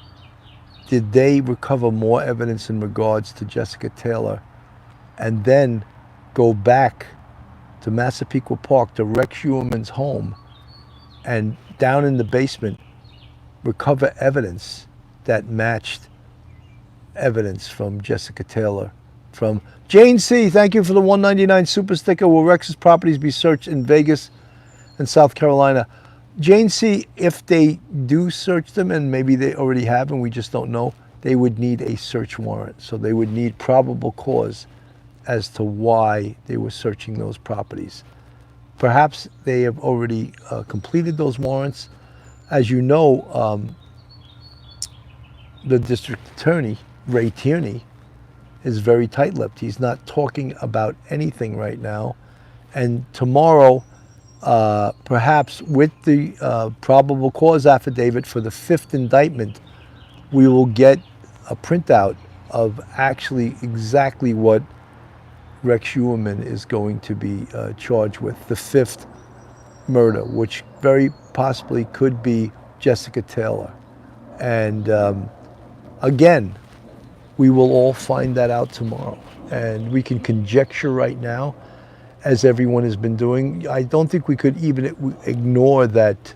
did they recover more evidence in regards to Jessica Taylor and then go back to Massapequa Park to Rex Heuermann's home and down in the basement recover evidence that matched evidence from Jessica Taylor? From Jane C., thank you for the $1.99 super sticker. Will Rex's properties be searched in Vegas and South Carolina? Jane C., if they do search them, and maybe they already have and we just don't know, they would need a search warrant. So they would need probable cause as to why they were searching those properties. Perhaps they have already completed those warrants. As you know, the district attorney, Ray Tierney, is very tight-lipped. He's not talking about anything right now. And tomorrow, perhaps with the probable cause affidavit for the 5th indictment, we will get a printout of actually exactly what Rex Heuermann is going to be charged with, the 5th murder, which very possibly could be Jessica Taylor. And again, we will all find that out tomorrow. And we can conjecture right now, as everyone has been doing. I don't think we could even ignore that.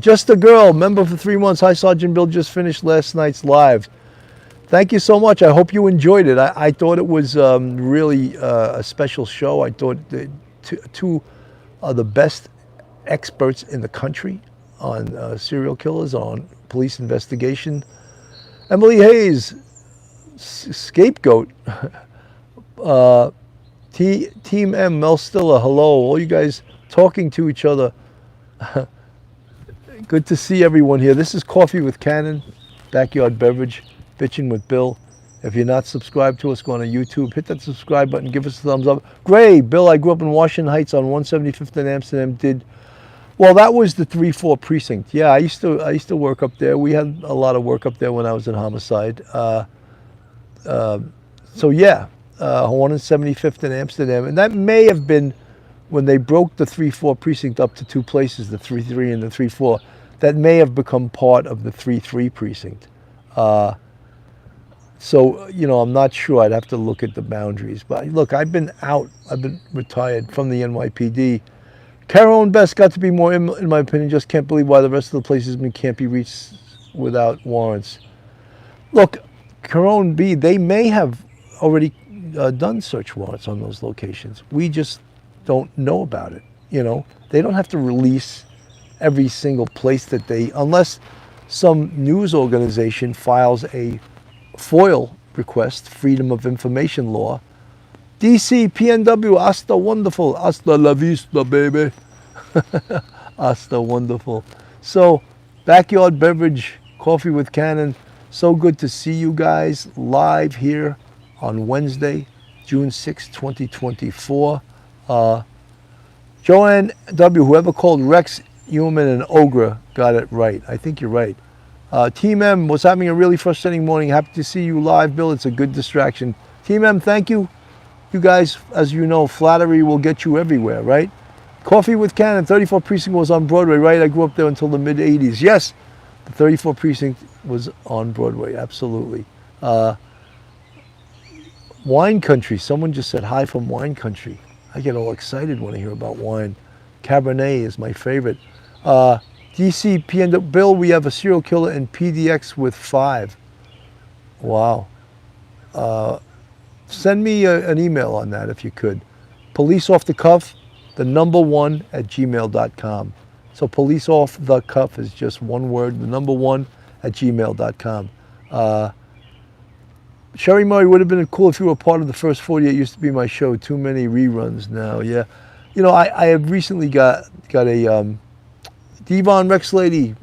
Just a girl, member for 3 months. Hi, Sergeant Bill, just finished last night's live. Thank you so much. I hope you enjoyed it. I thought it was really a special show. I thought that two of the best experts in the country on serial killers, on police investigation. Emily Hayes, scapegoat. Team M, Mel Stiller, hello. All you guys talking to each other. Good to see everyone here. This is Coffee with Cannon, backyard beverage, bitching with Bill. If you're not subscribed to us, go on to YouTube, hit that subscribe button, give us a thumbs up. Gray, Bill, I grew up in Washington Heights on 175th in Amsterdam. Well, that was the 3-4 precinct. Yeah, I used to work up there. We had a lot of work up there when I was in homicide. So yeah, 175th in Amsterdam. And that may have been when they broke the 3-4 precinct up to 2 places, the 3-3 and the 3-4. That may have become part of the 3-3 precinct. So, you know, I'm not sure. I'd have to look at the boundaries. But look, I've been retired from the NYPD. Carol Best got to be more, in my opinion. Just can't believe why the rest of the places can't be reached without warrants. Look, Caron B, they may have already done search warrants on those locations. We just don't know about it. You know, they don't have to release every single place that they, unless some news organization files a FOIL request, Freedom of Information Law. DC, PNW, hasta wonderful, hasta la vista, baby. Hasta wonderful. So, backyard beverage, Coffee with Cannon. So good to see you guys live here on Wednesday, June 6, 2024. Joanne W., whoever called Rex Heuermann an ogre, got it right. I think you're right. Team M was having a really frustrating morning. Happy to see you live, Bill. It's a good distraction. Team M, thank you. You guys, as you know, flattery will get you everywhere, right? Coffee with Cannon, 34 Precinct was on Broadway, right? I grew up there until the mid-'80s. Yes, the 34 Precinct was on Broadway, absolutely. Uh, Wine country. Someone just said hi from wine country. I get all excited when I hear about wine. Cabernet is my favorite. DCP, Bill, we have a serial killer in PDX with 5. Wow. Send me an email on that if you could. Police off the cuff, the number 1 at gmail.com. So police off the cuff is just one word, the number 1 at gmail.com. Sherry Murray, would have been cool if you were part of the first 48. Used to be my show. Too many reruns now. Yeah, you know, I have recently got a Devon Rex lady.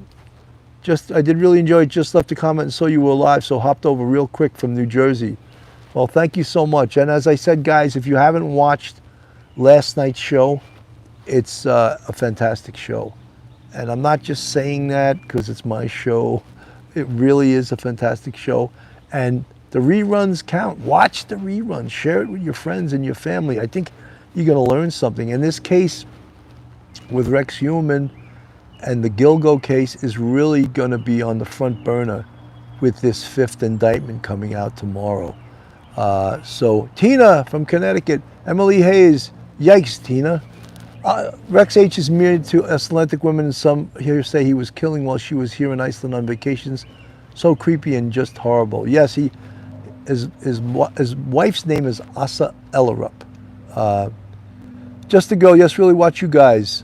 I did really enjoy it. Just left a comment and saw you were live, so hopped over real quick from New Jersey. Well, thank you so much. And as I said, guys, if you haven't watched last night's show, it's a fantastic show. And I'm not just saying that because it's my show. It really is a fantastic show. And the reruns count. Watch the reruns. Share it with your friends and your family. I think you're going to learn something. In this case, with Rex Heuermann and the Gilgo case is really going to be on the front burner with this 5th indictment coming out tomorrow. So Tina from Connecticut, Emily Hayes, yikes, Tina. Rex H is married to Icelandic women, and some here say he was killing while she was here in Iceland on vacations. So creepy and just horrible. Yes, his wife's name is Asa Ellerup. Just to go, yes, really watch you guys.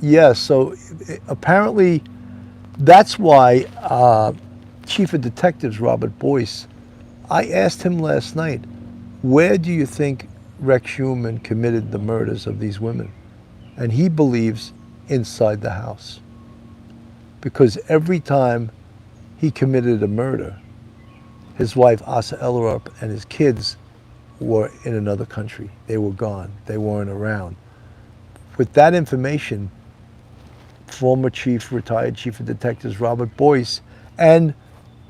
Yes, so apparently that's why Chief of Detectives Robert Boyce, I asked him last night, where do you think Rex Heuermann committed the murders of these women? And he believes inside the house. Because every time he committed a murder, his wife Asa Ellerup and his kids were in another country. They were gone. They weren't around. With that information, former retired Chief of Detectives Robert Boyce and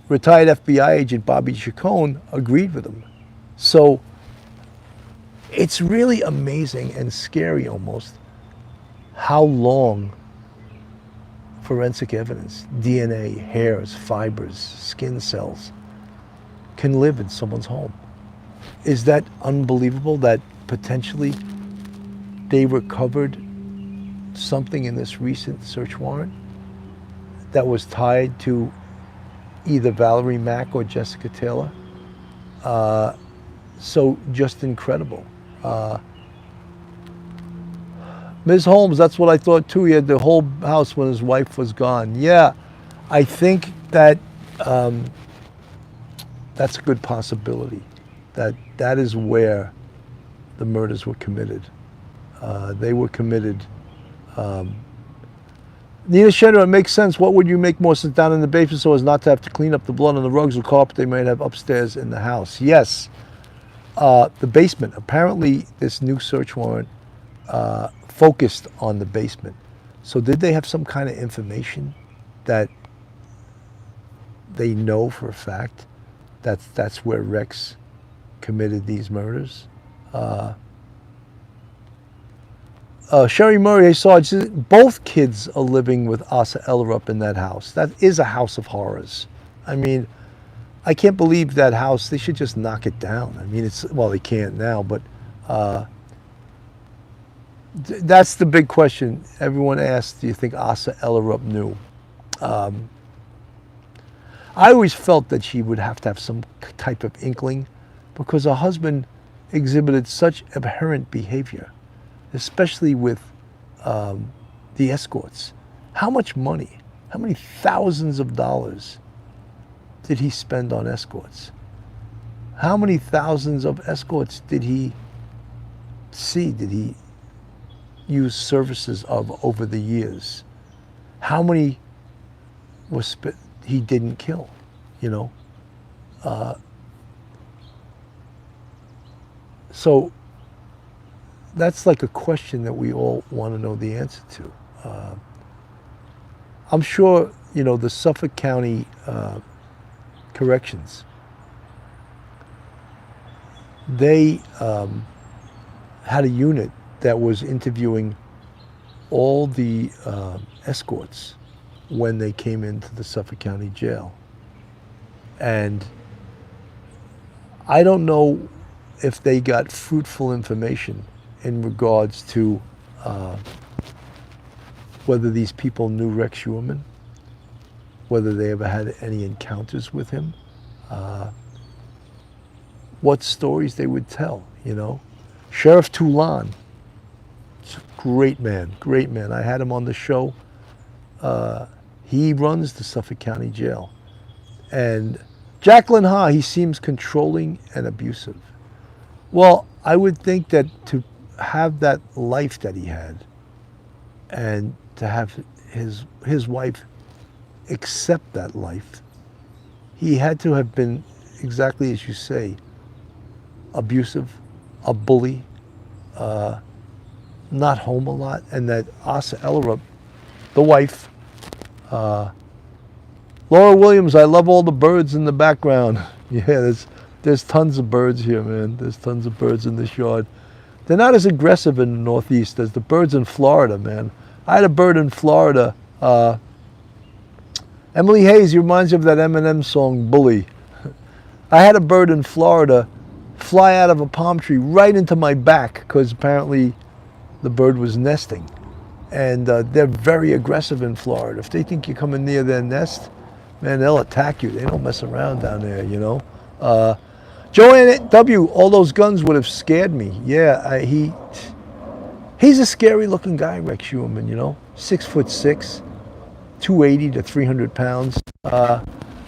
retired FBI agent Bobby Chacon agreed with him. So it's really amazing and scary almost how long forensic evidence, DNA, hairs, fibers, skin cells, can live in someone's home. Is that unbelievable that potentially they recovered something in this recent search warrant that was tied to either Valerie Mack or Jessica Taylor? So just incredible. Ms. Holmes, that's what I thought too. He had the whole house when his wife was gone. Yeah, I think that that's a good possibility. That is where the murders were committed. They were committed. Nina Shedder, it makes sense. What would you make more sense down in the basement so as not to have to clean up the blood on the rugs or carpet they might have upstairs in the house? Yes. The basement. Apparently, this new search warrant focused on the basement. So did they have some kind of information that they know for a fact that that's where Rex committed these murders? Sherry Murray, hey, Sarge, both kids are living with Asa Ellerup in that house. That is a house of horrors. I mean, I can't believe that house. They should just knock it down. I mean, well, they can't now, but that's the big question. Everyone asks, do you think Asa Ellerup knew? I always felt that she would have to have some type of inkling because her husband exhibited such abhorrent behavior, especially with the escorts. How much money, how many thousands of dollars did he spend on escorts? How many thousands of escorts did he see, did he use services of over the years? How many he didn't kill, you know? So that's like a question that we all want to know the answer to. I'm sure, you know, the Suffolk County Corrections, they had a unit that was interviewing all the escorts when they came into the Suffolk County Jail. And I don't know if they got fruitful information in regards to whether these people knew Rex Heuermann, whether they ever had any encounters with him, what stories they would tell, you know. Sheriff Toulon, great man, great man. I had him on the show. He runs the Suffolk County Jail. And Jacqueline Ha, he seems controlling and abusive. Well, I would think that to have that life that he had and to have his wife accept that life, he had to have been, exactly as you say, abusive, a bully, not home a lot, and that Asa Ellerup, the wife, Laura Williams, I love all the birds in the background. Yeah, there's tons of birds here, man. There's tons of birds in this yard. They're not as aggressive in the Northeast as the birds in Florida, man. I had a bird in Florida. Emily Hayes, he reminds me of that Eminem song, Bully. I had a bird in Florida fly out of a palm tree right into my back because apparently the bird was nesting. And they're very aggressive in Florida. If they think you're coming near their nest, man, they'll attack you. They don't mess around down there, you know. Joanne W., all those guns would have scared me. Yeah, he's a scary looking guy, Rex Heuermann, you know. 6'6", 280 to 300 pounds.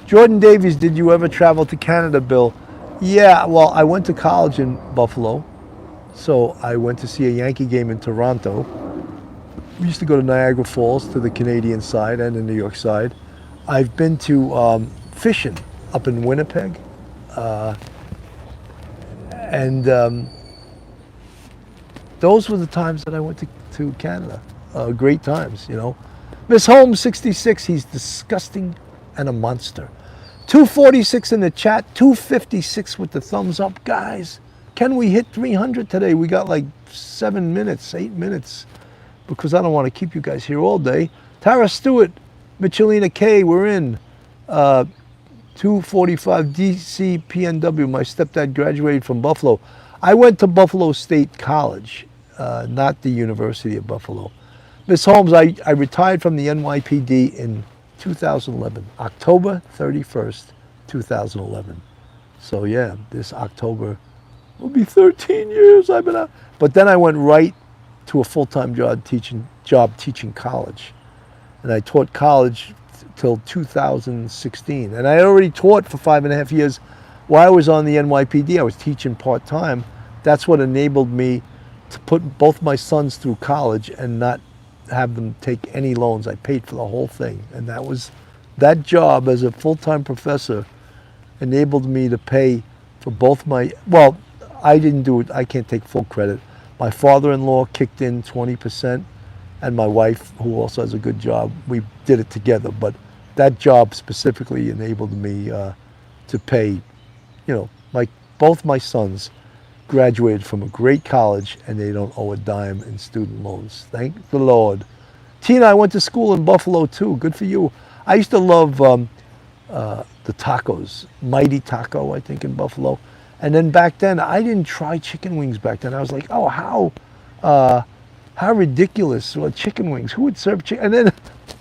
Jordan Davies, did you ever travel to Canada, Bill? Yeah, well, I went to college in Buffalo. So I went to see a Yankee game in Toronto. We used to go to Niagara Falls, to the Canadian side and the New York side. I've been to fishing up in Winnipeg. Those were the times that I went to Canada. Great times, you know. Miss Holmes, 66, he's disgusting and a monster. 246 in the chat, 256 with the thumbs up. Guys, can we hit 300 today? We got like 7 minutes, 8 minutes, because I don't want to keep you guys here all day. Tara Stewart, Michelina K, we're in. 245 DC PNW. My stepdad graduated from Buffalo. I went to Buffalo State College, not the University of Buffalo. Miss Holmes, I retired from the NYPD in 2011, October 31st, 2011. So yeah, this October will be 13 years I've been out. But then I went right to a full-time job teaching college. And I taught college till 2016. And I had already taught for 5.5 years while I was on the NYPD. I was teaching part-time. That's what enabled me to put both my sons through college and not have them take any loans. I paid for the whole thing. And that job as a full-time professor enabled me to pay for both my, well, I didn't do it, I can't take full credit. My father-in-law kicked in 20%, and my wife, who also has a good job, we did it together. But that job specifically enabled me to pay, you know, both my sons graduated from a great college and they don't owe a dime in student loans. Thank the Lord. Tina, I went to school in Buffalo too. Good for you. I used to love the tacos. Mighty Taco, I think, in Buffalo. And then back then, I didn't try chicken wings back then. I was like, oh, how ridiculous. Well, chicken wings. Who would serve chicken? And then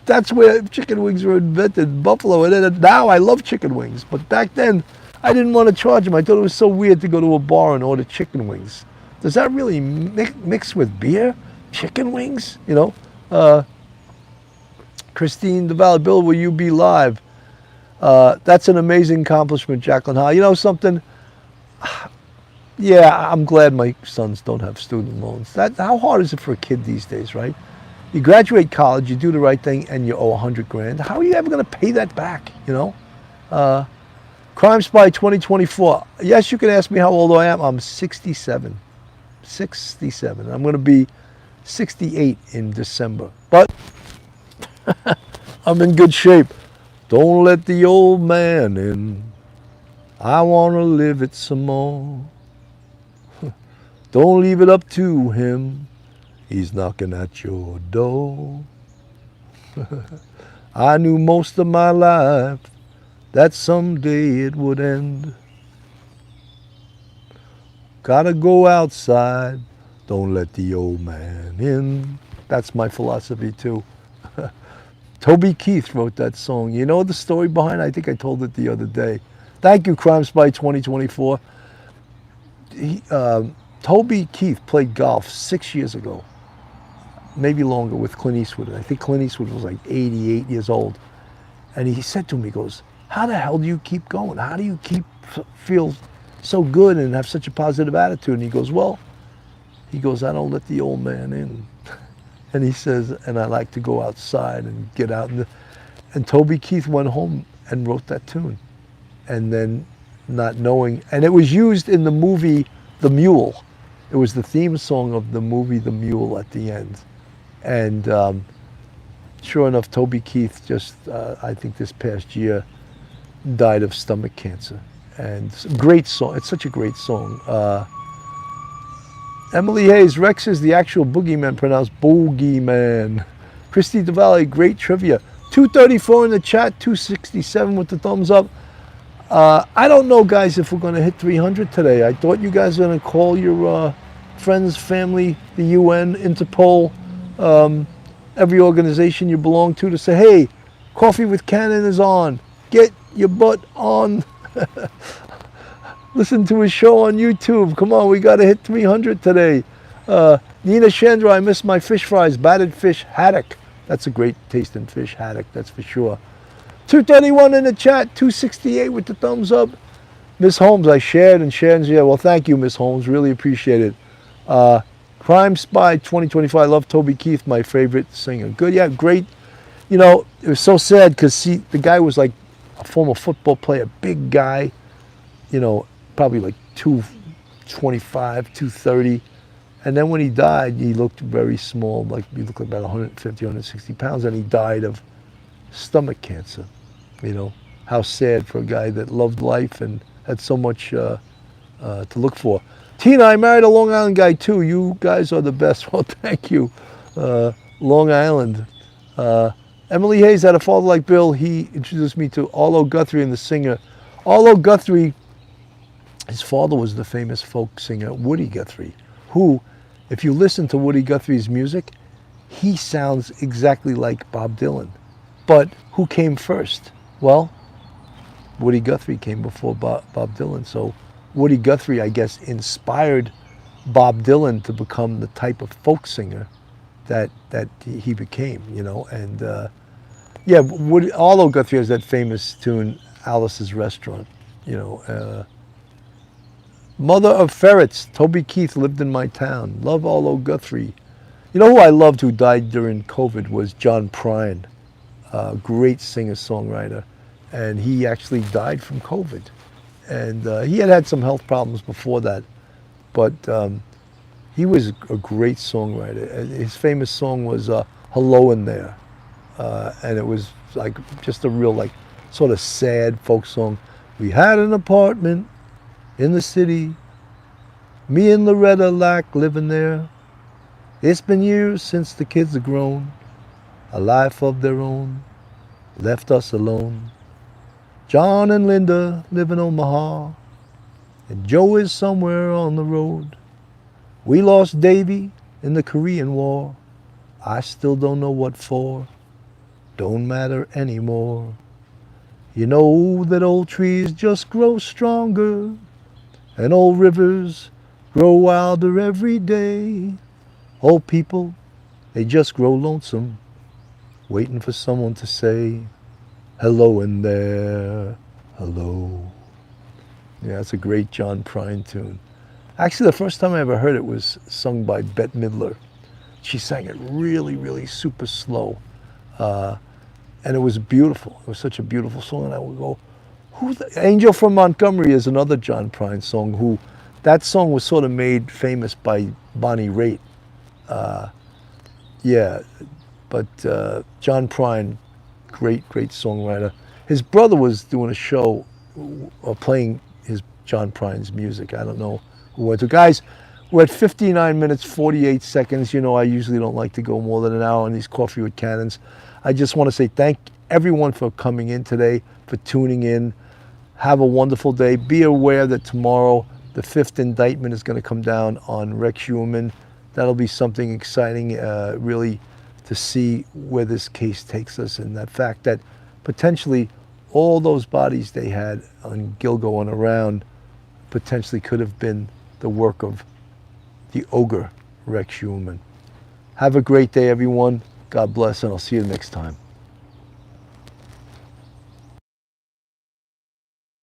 that's where chicken wings were invented, Buffalo. And then now I love chicken wings. But back then, I didn't want to charge them. I thought it was so weird to go to a bar and order chicken wings. Does that really mix with beer? Chicken wings? You know? Christine DeVal, Bill, will you be live? That's an amazing accomplishment, Jacqueline Ha. You know something? Yeah, I'm glad my sons don't have student loans. How hard is it for a kid these days, right? You graduate college, you do the right thing, and you owe 100 grand. How are you ever going to pay that back, you know? Crime Spy 2024. Yes, you can ask me how old I am. I'm 67. 67. I'm going to be 68 in December. But I'm in good shape. Don't let the old man in. I want to live it some more. Don't leave it up to him. He's knocking at your door. I knew most of my life that someday it would end. Gotta go outside, don't let the old man in. That's my philosophy too. Toby Keith wrote that song. You know the story behind it? I think I told it the other day. Thank you, Crime Spy 2024. Toby Keith played golf 6 years ago, maybe longer, with Clint Eastwood. I think Clint Eastwood was like 88 years old. And he said to me, he goes, how the hell do you keep going? How do you feel so good and have such a positive attitude? And he goes, I don't let the old man in. And he says, and I like to go outside and get out. And Toby Keith went home and wrote that tune. And then not knowing, and it was used in the movie The Mule. It was the theme song of the movie The Mule at the end. And sure enough, Toby Keith just, I think this past year, died of stomach cancer. And it's a great song. It's such a great song. Emily Hayes, Rex is the actual boogeyman, pronounced boogeyman. Christy DeValle, great trivia. 234 in the chat, 267 with the thumbs up. I don't know, guys, if we're going to hit 300 today. I thought you guys were going to call your friends, family, the UN, Interpol, every organization you belong to say, hey, Coffee with Cannon is on. Get your butt on. Listen to his show on YouTube. Come on, we got to hit 300 today. Nina Chandra, I miss my fish fries. Battered fish haddock. That's a great tasting fish haddock, that's for sure. 231 in the chat, 268 with the thumbs up. Miss Holmes, I shared and shared and shared. Well, thank you, Miss Holmes. Really appreciate it. Crime Spy 2025. I love Toby Keith, my favorite singer. Good, yeah, great. You know, it was so sad because the guy was like a former football player, big guy, you know, probably like 225, 230. And then when he died, he looked very small, like he looked like about 150, 160 pounds, and he died of stomach cancer. You know, how sad for a guy that loved life and had so much to look for. Tina, I married a Long Island guy too. You guys are the best. Well, thank you. Long Island. Emily Hayes had a father like Bill. He introduced me to Arlo Guthrie and the singer. Arlo Guthrie, his father was the famous folk singer Woody Guthrie, who, if you listen to Woody Guthrie's music, he sounds exactly like Bob Dylan. But who came first? Well, Woody Guthrie came before Bob Dylan. So Woody Guthrie, I guess, inspired Bob Dylan to become the type of folk singer that he became, you know. And yeah, Arlo Guthrie has that famous tune, Alice's Restaurant, you know. Mother of Ferrets, Toby Keith lived in my town. Love Arlo Guthrie. You know who I loved who died during COVID was John Prine, great singer-songwriter. And he actually died from COVID. And he had some health problems before that. But he was a great songwriter. His famous song was Hello in There. And it was like just a real like sort of sad folk song. We had an apartment in the city, me and Loretta Lack living there. It's been years since the kids are grown, a life of their own, left us alone. John and Linda live in Omaha, and Joe is somewhere on the road. We lost Davy in the Korean War. I still don't know what for, don't matter anymore. You know that old trees just grow stronger, and old rivers grow wilder every day. Old people, they just grow lonesome, waiting for someone to say, hello in there, hello. Yeah, that's a great John Prine tune. Actually, the first time I ever heard it was sung by Bette Midler. She sang it really, really super slow. And it was beautiful. It was such a beautiful song. And I would go, Angel from Montgomery is another John Prine song that song was sort of made famous by Bonnie Raitt. Yeah, but John Prine, great songwriter. His brother was doing a show or playing John Prine's music. I don't know who went to. Guys, we're at 59 minutes, 48 seconds. You know, I usually don't like to go more than an hour on these Coffee with Cannons. I just want to say thank everyone for coming in today, for tuning in. Have a wonderful day. Be aware that tomorrow the 5th indictment is going to come down on Rex Heuermann. That'll be something exciting, really, to see where this case takes us, and that fact that potentially all those bodies they had on Gilgo and around potentially could have been the work of the ogre Rex Heuermann. Have a great day, everyone. God bless, and I'll see you next time.